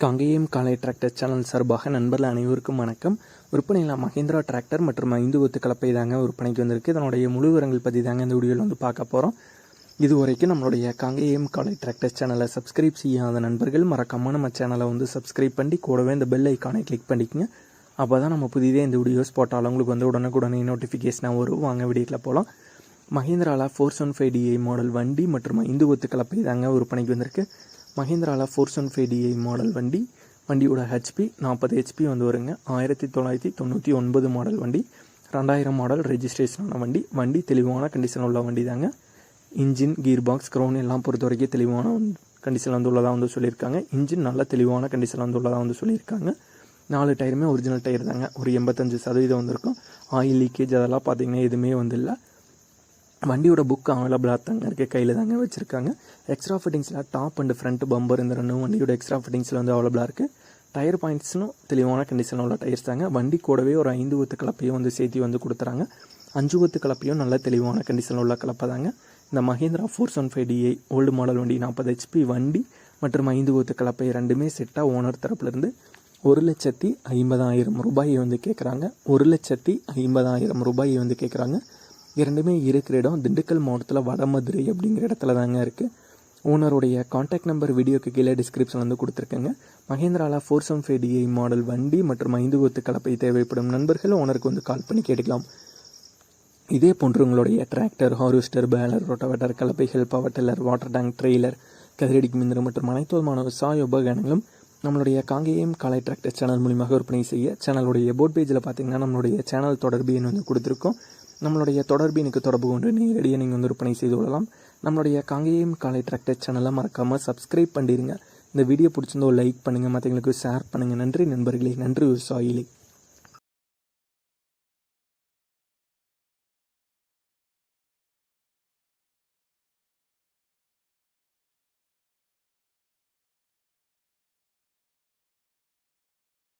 காங்கேயம் காலை tractor channel சார்பாக நண்பர்கள் அனைவருக்கும் வணக்கம். விற்பனையில் மஹிந்திரா டிராக்டர் மற்றும் 5 ஒத்து கலப்பை தாங்க விற்பனைக்கு வந்திருக்கு. இதனுடைய முழு விவரங்கள் பற்றி தாங்க இந்த வீடியோவில் வந்து பார்க்க போகிறோம். இதுவரைக்கும் நம்மளுடைய காங்கேயம் காலை டிராக்டர் சேனலை சப்ஸ்கிரைப் செய்யாத நண்பர்கள் மறக்காம நம்ம சேனலை வந்து சப்ஸ்கிரைப் பண்ணி கூடவே இந்த பெல் ஐக்கானை கிளிக் பண்ணிக்கங்க. அப்போ தான் நம்ம புதிதே இந்த வீடியோஸ் போட்டாலும் உங்களுக்கு வந்து உடனுக்குடனே நோட்டிஃபிகேஷனாக வரும். வாங்க வீடியோக்கில் போகலாம். மஹிந்திராவில் 415DI மாடல் வண்டி மற்றும் 5 ஒத்து கலப்பை தாங்க விற்பனைக்கு வந்திருக்கு. மஹிந்திராவில் 415DI மாடல் வண்டியோட ஹெச்பி 40 ஹெச்பி வந்து வருங்க. 1999 மாடல் வண்டி, 2000 மாடல் ரெஜிஸ்ட்ரேஷனான வண்டி தெளிவான கண்டிஷன் உள்ள வண்டி தாங்க. இன்ஜின், கீர் பாக்ஸ், க்ரௌன் எல்லாம் பொறுத்த வரைக்கும் தெளிவான கண்டிஷன் வந்து உள்ளதாக வந்து சொல்லியிருக்காங்க. இன்ஜின் நல்ல தெளிவான கண்டிஷன் வந்து உள்ளதாக வந்து சொல்லியிருக்காங்க. 4 டயருமே ஒரிஜினல் டயர் தாங்க. ஒரு 85% வந்திருக்கும். ஆயில் லீக்கேஜ் அதெல்லாம் பார்த்தீங்கன்னா எதுவுமே வந்து இல்லை. வண்டியோட புக் அவைலபிளாக தாங்க இருக்குது, கையில் தாங்க வச்சுருக்காங்க. எக்ஸ்ட்ரா ஃபிட்டிங்ஸில் டாப் அண்ட் ஃப்ரண்ட் பம்பர் இந்த ரெண்டும் வண்டியோட எக்ஸ்ட்ரா ஃபிட்டிங்ஸில் வந்து அவைலபிளாக இருக்குது. டயர் பாயிண்ட்ஸ்னும் தெளிவான கண்டிஷனில் உள்ள டயர்ஸ் தாங்க. வண்டி கூடவே ஒரு 5 ஒத்து கலப்பையும் வந்து சேர்த்து வந்து கொடுத்துறாங்க. 5 ஒத்து கலப்பையும் நல்ல தெளிவான கண்டிஷனில் உள்ள கலப்பை தாங்க. இந்த மஹிந்திரா 415DI ஓல்டு மாடல் வண்டி 40 ஹெச்பி வண்டி மற்றும் 5 ஒத்து கலப்பை ரெண்டுமே செட்டாக ஓனர் தரப்புலேருந்து 1,50,000 ரூபாயை வந்து கேட்குறாங்க. 1,50,000 ரூபாயை வந்து கேட்குறாங்க. இரண்டுமே இருக்கிற இடம் திண்டுக்கல் மாவட்டத்தில் வடமதுரை அப்படிங்கிற இடத்துல தாங்க இருக்குது. ஓனருடைய கான்டாக்ட் நம்பர் வீடியோக்கு கீழே டிஸ்கிரிப்ஷன் வந்து கொடுத்துருக்கேங்க. மஹிந்திராவில் 415DI மாடல் வண்டி மற்றும் 5 ஒத்து கலப்பை தேவைப்படும் நண்பர்கள் ஓனருக்கு வந்து கால் பண்ணி கேட்டுக்கலாம். இதே போன்று உங்களுடைய டிராக்டர், ஹார்வெஸ்டர், பேலர், ரோட்டோவேட்டர், கலப்பைகள், power tiller, water tank, trailer, கதிரடிக்கு மிந்திரம் மற்றும் அனைத்து விதமான விவசாய உபகரணங்களும் நம்மளுடைய காங்கேயம் காலை டிராக்டர் சேனல் மூலியமாக விற்பனை செய்ய சேனலுடைய போர்ட் பேஜில் பார்த்தீங்கன்னா நம்மளுடைய சேனல் தொடர்பு எண் வந்து கொடுத்துருக்கோம். நம்மளுடைய தொடர்பு எனக்கு தொடர்பு கொண்டு நேரடியாக நீங்கள் வந்து விற்பனை செய்து கொள்ளலாம். நம்மளுடைய காங்கேயம் காலை டிராக்டர் சேனலை மறக்காமல் சப்ஸ்கிரைப் பண்ணிடுங்க. இந்த வீடியோ பிடிச்சிருந்தோ லைக் பண்ணுங்கள், மற்றவங்களுக்கு ஷேர் பண்ணுங்கள். நன்றி நண்பர்களே, நன்றி விவசாயிகளே.